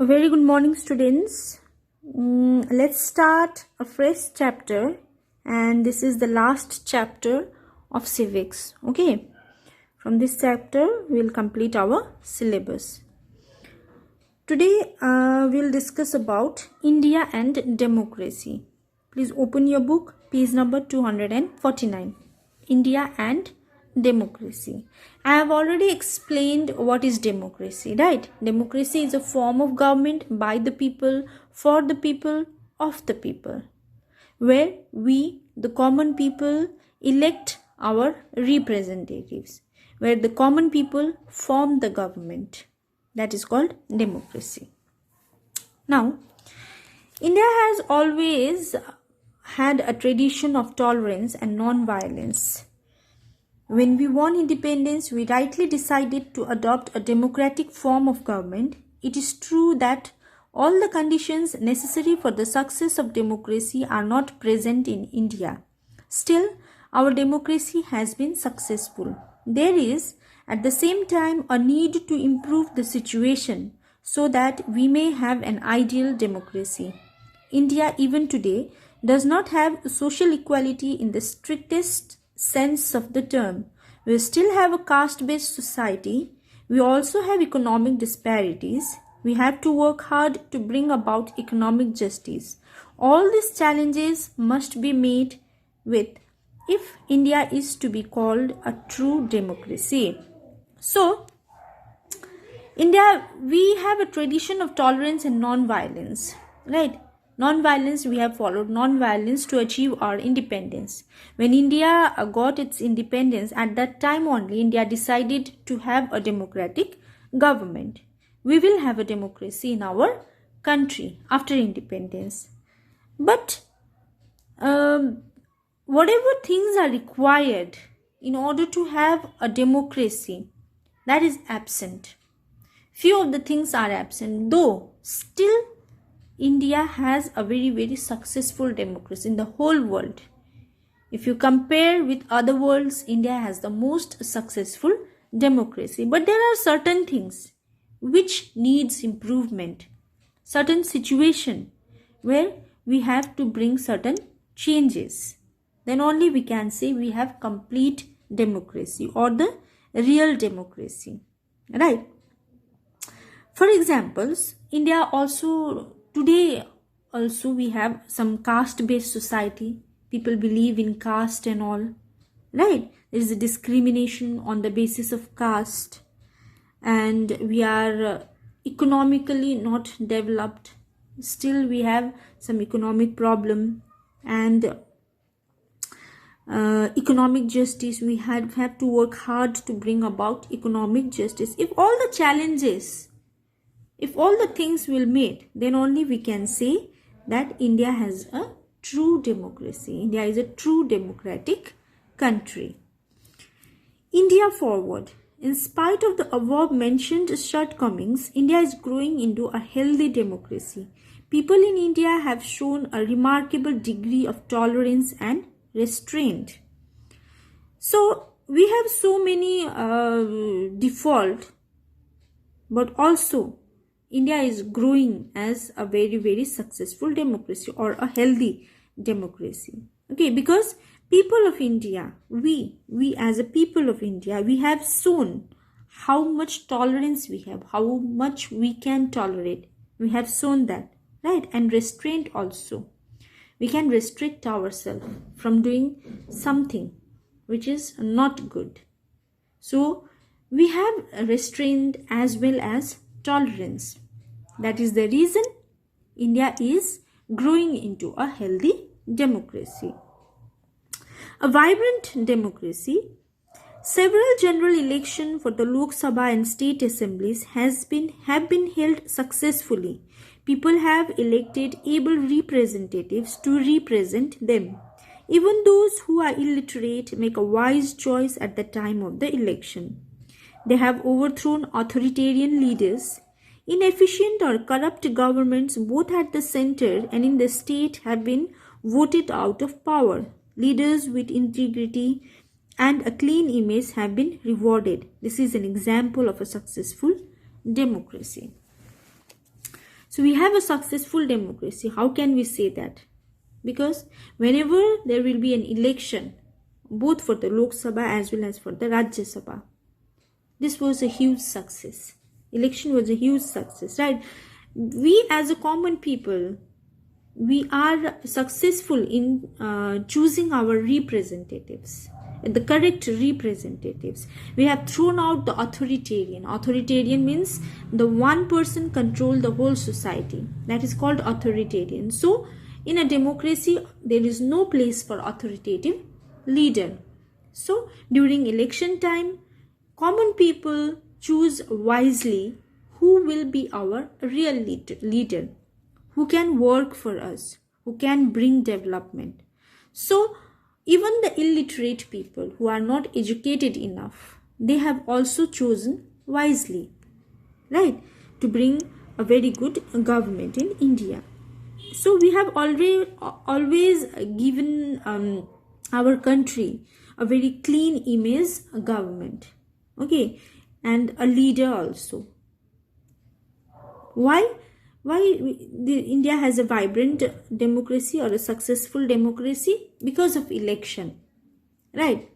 A very good morning, students. Let's start a fresh chapter, and this is the last chapter of civics. Okay, from this chapter, we'll complete our syllabus. Today, we'll discuss about India and democracy. Please open your book, page number 249. India and democracy. I have already explained what is democracy, right? Democracy is a form of government by the people, for the people, of the people, where we, the common people, elect our representatives, where the common people form the government. That is called democracy. Now, India has always had a tradition of tolerance and non-violence. When we won independence, we rightly decided to adopt a democratic form of government. It is true that all the conditions necessary for the success of democracy are not present in India. Still, our democracy has been successful. There is, at the same time, a need to improve the situation so that we may have an ideal democracy. India, even today, does not have social equality in the strictest sense of the term. We still have a caste-based society. We also have economic disparities. We have to work hard to bring about economic justice. All these challenges must be made with if India is to be called a true democracy. So, India, we have a tradition of tolerance and non-violence, right? Non-violence, we have followed non-violence to achieve our independence. When India got its independence, at that time only, India decided to have a democratic government. We will have a democracy in our country after independence. But whatever things are required in order to have a democracy, that is absent. Few of the things are absent, though still India has a very successful democracy in the whole world. If you compare with other worlds, India has the most successful democracy. But there are certain things which needs improvement, certain situation where we have to bring certain changes. Then only we can say we have complete democracy or the real democracy, right? For examples, India also today also we have some caste-based society. People believe in caste and all, right? There is a discrimination on the basis of caste, and we are economically not developed. Still, we have some economic problem and economic justice. We have to work hard to bring about economic justice. If all the challenges, if all the things will meet, then only we can say that India has a true democracy. India is a true democratic country. India forward. In spite of the above mentioned shortcomings, India is growing into a healthy democracy. People in India have shown a remarkable degree of tolerance and restraint. So, we have so many default, but also India is growing as a very successful democracy or a healthy democracy. Okay, because people of India, we as a people of India, we have shown how much tolerance we have, how much we can tolerate. We have shown that, right? And restraint also. We can restrict ourselves from doing something which is not good. So, we have restraint as well as tolerance. That is the reason India is growing into a healthy democracy. A vibrant democracy. Several general elections for the Lok Sabha and state assemblies have been held successfully. People have elected able representatives to represent them. Even those who are illiterate make a wise choice at the time of the election. They have overthrown authoritarian leaders. Inefficient or corrupt governments both at the center and in the state have been voted out of power. Leaders with integrity and a clean image have been rewarded. This is an example of a successful democracy. So we have a successful democracy. How can we say that? Because whenever there will be an election, both for the Lok Sabha as well as for the Rajya Sabha, this was a huge success. Election was a huge success, right? We as a common people, we are successful in choosing our representatives, the correct representatives. We have thrown out the authoritarian. Authoritarian means the one person control the whole society. That is called authoritarian. So in a democracy, there is no place for authoritative leader. So during election time, common people choose wisely who will be our real leader, who can work for us, who can bring development. So even the illiterate people who are not educated enough, they have also chosen wisely, right, to bring a very good government in India. So we have always given our country a very clean image government, okay, and a leader also. Why India has a vibrant democracy or a successful democracy? Because of election, right?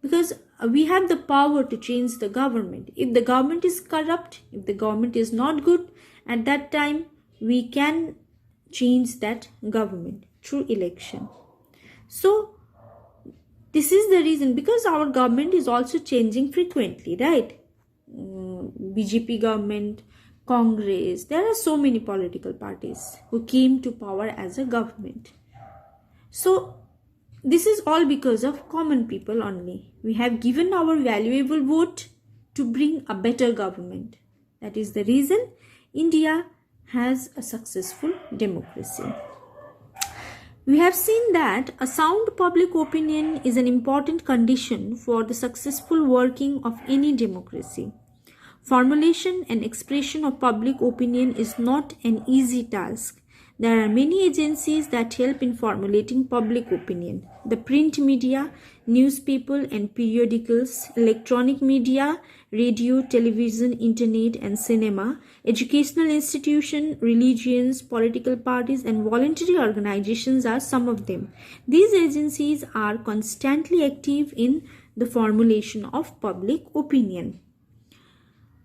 Because we have the power to change the government. If the government is corrupt, if the government is not good, at that time we can change that government through election. So this is the reason, because our government is also changing frequently, right? BJP government, Congress, there are so many political parties who came to power as a government. So this is all because of common people only. We have given our valuable vote to bring a better government. That is the reason India has a successful democracy. We have seen that a sound public opinion is an important condition for the successful working of any democracy. Formulation and expression of public opinion is not an easy task. There are many agencies that help in formulating public opinion. The print media, newspaper and periodicals, electronic media, radio, television, internet and cinema, educational institutions, religions, political parties and voluntary organizations are some of them. These agencies are constantly active in the formulation of public opinion.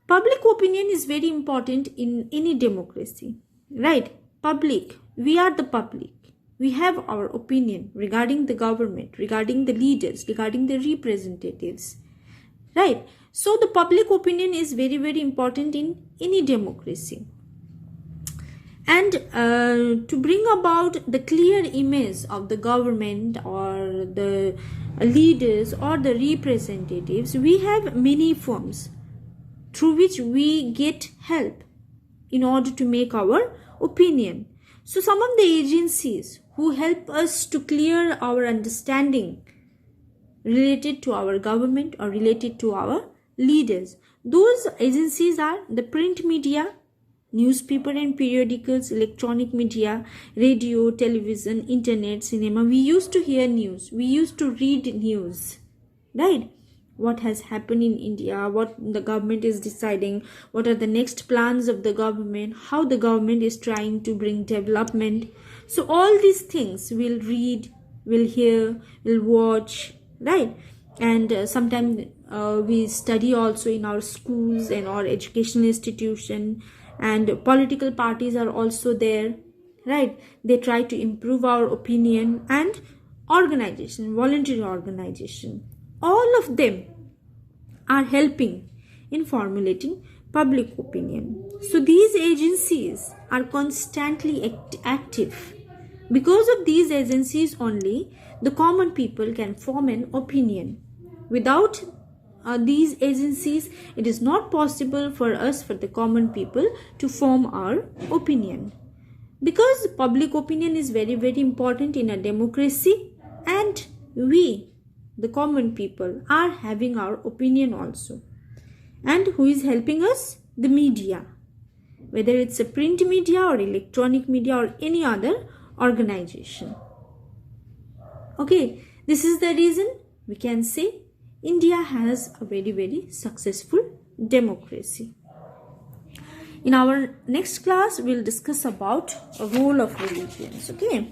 Public opinion is very important in any democracy, right? Public, we are the public. We have our opinion regarding the government, regarding the leaders, regarding the representatives, right? So the public opinion is very, very important in any democracy. And to bring about the clear image of the government or the leaders or the representatives, we have many forms through which we get help in order to make our opinion. So some of the agencies who help us to clear our understanding related to our government or related to our leaders, those agencies are the print media, newspaper and periodicals, electronic media, radio, television, internet, cinema. We used to hear news, we used to read news, right? What has happened in India, what the government is deciding, what are the next plans of the government, how the government is trying to bring development. So all these things we'll read, we'll hear, we'll watch, right? And sometimes we study also in our schools and our educational institution, and political parties are also there, right? They try to improve our opinion, and organization, voluntary organization, all of them are helping in formulating public opinion. So these agencies are constantly active. Because of these agencies only, the common people can form an opinion. Without these agencies, it is not possible for us, for the common people, to form our opinion. Because public opinion is very, very important in a democracy, and we, the common people, are having our opinion also. And who is helping us? The media. Whether it's a print media or electronic media or any other organization. Okay, this is the reason we can say India has a very, very successful democracy. In our next class, we'll discuss about a role of religions. Okay.